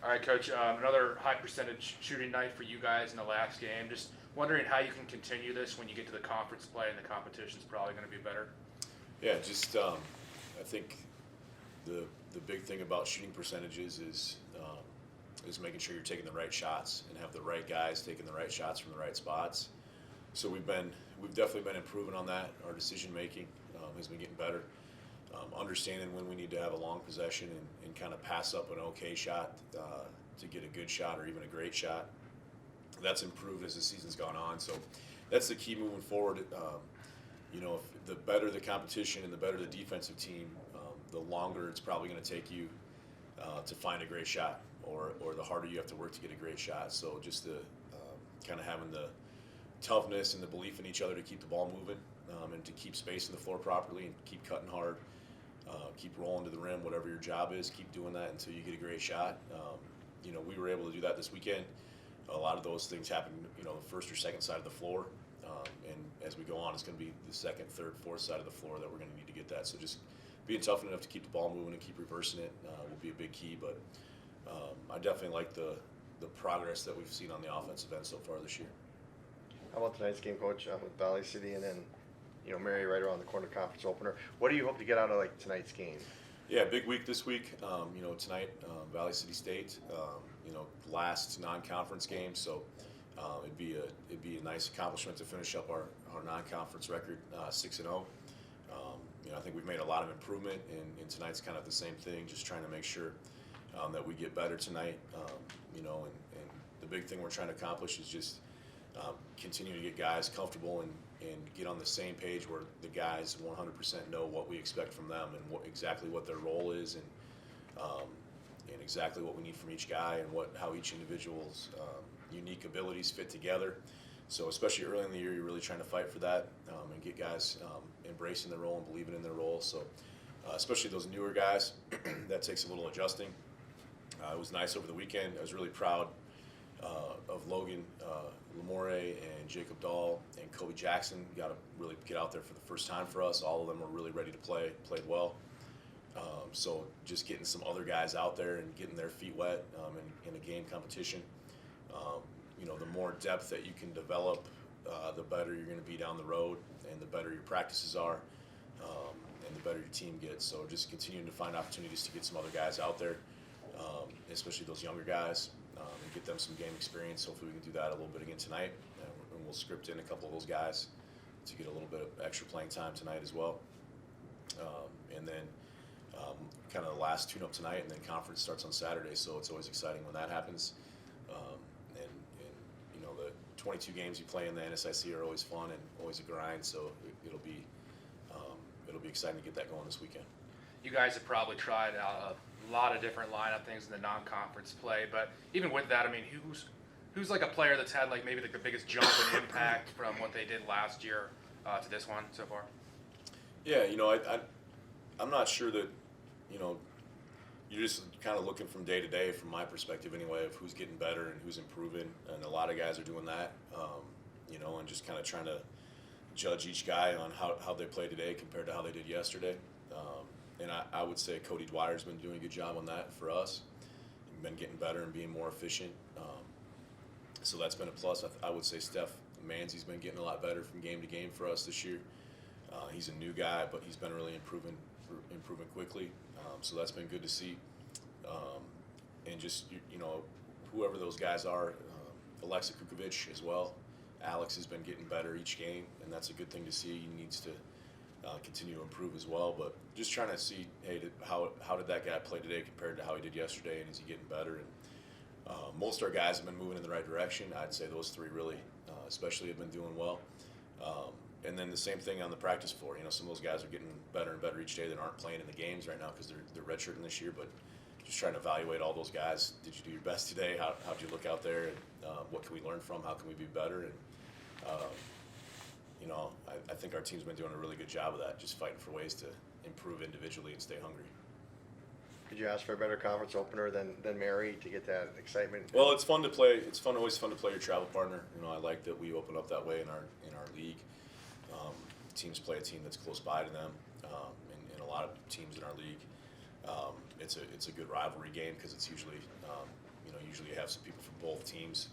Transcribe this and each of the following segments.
All right, Coach. Another high percentage shooting night for you guys in the last game. Just wondering how you can continue this when you get to the conference play and the competition's probably going to be better. Yeah, just I think the big thing about shooting percentages is making sure you're taking the right shots and have the right guys taking the right shots from the right spots. So we've definitely been improving on that. Our decision making has been getting better. Understanding when we need to have a long possession and kind of pass up an okay shot to get a good shot or even a great shot. That's improved as the season's gone on. So that's the key moving forward. If the better the competition and the better the defensive team, the longer it's probably going to take you to find a great shot, or the harder you have to work to get a great shot. So just the kind of having the toughness and the belief in each other to keep the ball moving and to keep spacing the floor properly and keep cutting hard, keep rolling to the rim, whatever your job is, keep doing that until you get a great shot. We were able to do that this weekend. A lot of those things happen, the first or second side of the floor. And as we go on, it's going to be the second, third, fourth side of the floor that we're going to need to get that. So just being tough enough to keep the ball moving and keep reversing it will be a big key. But I definitely like the progress that we've seen on the offensive end so far this year. How about tonight's game, Coach, with Valley City and then, Mary right around the corner conference opener? What do you hope to get out of tonight's game? Yeah, big week this week. Tonight, Valley City State. Last non-conference game, so it'd be a nice accomplishment to finish up our non-conference record 6-0. I think we've made a lot of improvement, and tonight's kind of the same thing. Just trying to make sure that we get better tonight. And the big thing we're trying to accomplish is just continue to get guys comfortable and get on the same page where the guys 100% know what we expect from them and exactly what their role is and exactly what we need from each guy and how each individual's unique abilities fit together. So especially early in the year, you're really trying to fight for that and get guys embracing their role and believing in their role. So especially those newer guys, that takes a little adjusting. It was nice over the weekend. I was really proud of Logan Lamore and Jacob Dahl and Kobe Jackson. Got to really get out there for the first time for us. All of them were really ready to play, played well. So just getting some other guys out there and getting their feet wet in a game competition. The more depth that you can develop, the better you're going to be down the road, and the better your practices are, and the better your team gets. So just continuing to find opportunities to get some other guys out there, especially those younger guys, and get them some game experience. Hopefully we can do that a little bit again tonight, and we'll script in a couple of those guys to get a little bit of extra playing time tonight as well. And then kind of the last tune-up tonight, and then conference starts on Saturday, so it's always exciting when that happens. And the 22 games you play in the NSIC are always fun and always a grind, so it'll be exciting to get that going this weekend. You guys have probably tried a lot of different lineup things in the non-conference play, but even with that, I mean, who's like a player that's had maybe the biggest jump in impact from what they did last year to this one so far? Yeah, I'm not sure that, you're just kind of looking from day to day, from my perspective anyway, of who's getting better and who's improving. And a lot of guys are doing that, and just kind of trying to judge each guy on how they play today compared to how they did yesterday. And I would say Cody Dwyer's been doing a good job on that for us. He's been getting better and being more efficient. So that's been a plus. I would say Steph Manzi's been getting a lot better from game to game for us this year. He's a new guy, but he's been really improving quickly. So that's been good to see. And just, whoever those guys are, Alexa Kukovic as well. Alex has been getting better each game, and that's a good thing to see. He needs to continue to improve as well. But just trying to see, hey, how did that guy play today compared to how he did yesterday, and is he getting better? And most of our guys have been moving in the right direction. I'd say those three really, especially, have been doing well. And then the same thing on the practice floor. Some of those guys are getting better and better each day that aren't playing in the games right now because they're redshirting this year. But just trying to evaluate all those guys. Did you do your best today? How'd you look out there? And what can we learn from? How can we be better? And I think our team's been doing a really good job of that, just fighting for ways to improve individually and stay hungry. Did you ask for a better conference opener than Mary to get that excitement? Well, it's fun to play. It's always fun to play your travel partner. I like that we open up that way in our league. Teams play a team that's close by to them, and a lot of teams in our league. It's a good rivalry game because it's usually you have some people from both teams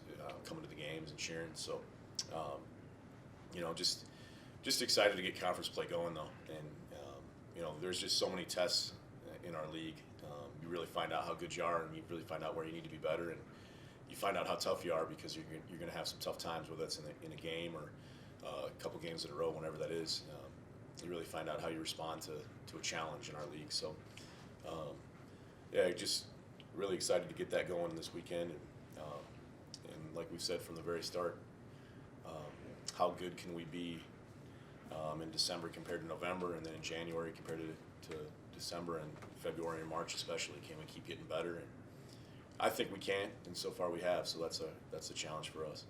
coming to the games and cheering. So, you know, just excited to get conference play going though, and you know, there's just so many tests in our league. You really find out how good you are, and you really find out where you need to be better, and you find out how tough you are because you're going to have some tough times, whether that's in a game or a couple games in a row, whenever that is. You really find out how you respond to a challenge in our league. So, yeah, just really excited to get that going this weekend. And like we said from the very start, how good can we be in December compared to November, and then in January compared to December, and February and March especially? Can we keep getting better? And I think we can, and so far we have. So that's a challenge for us.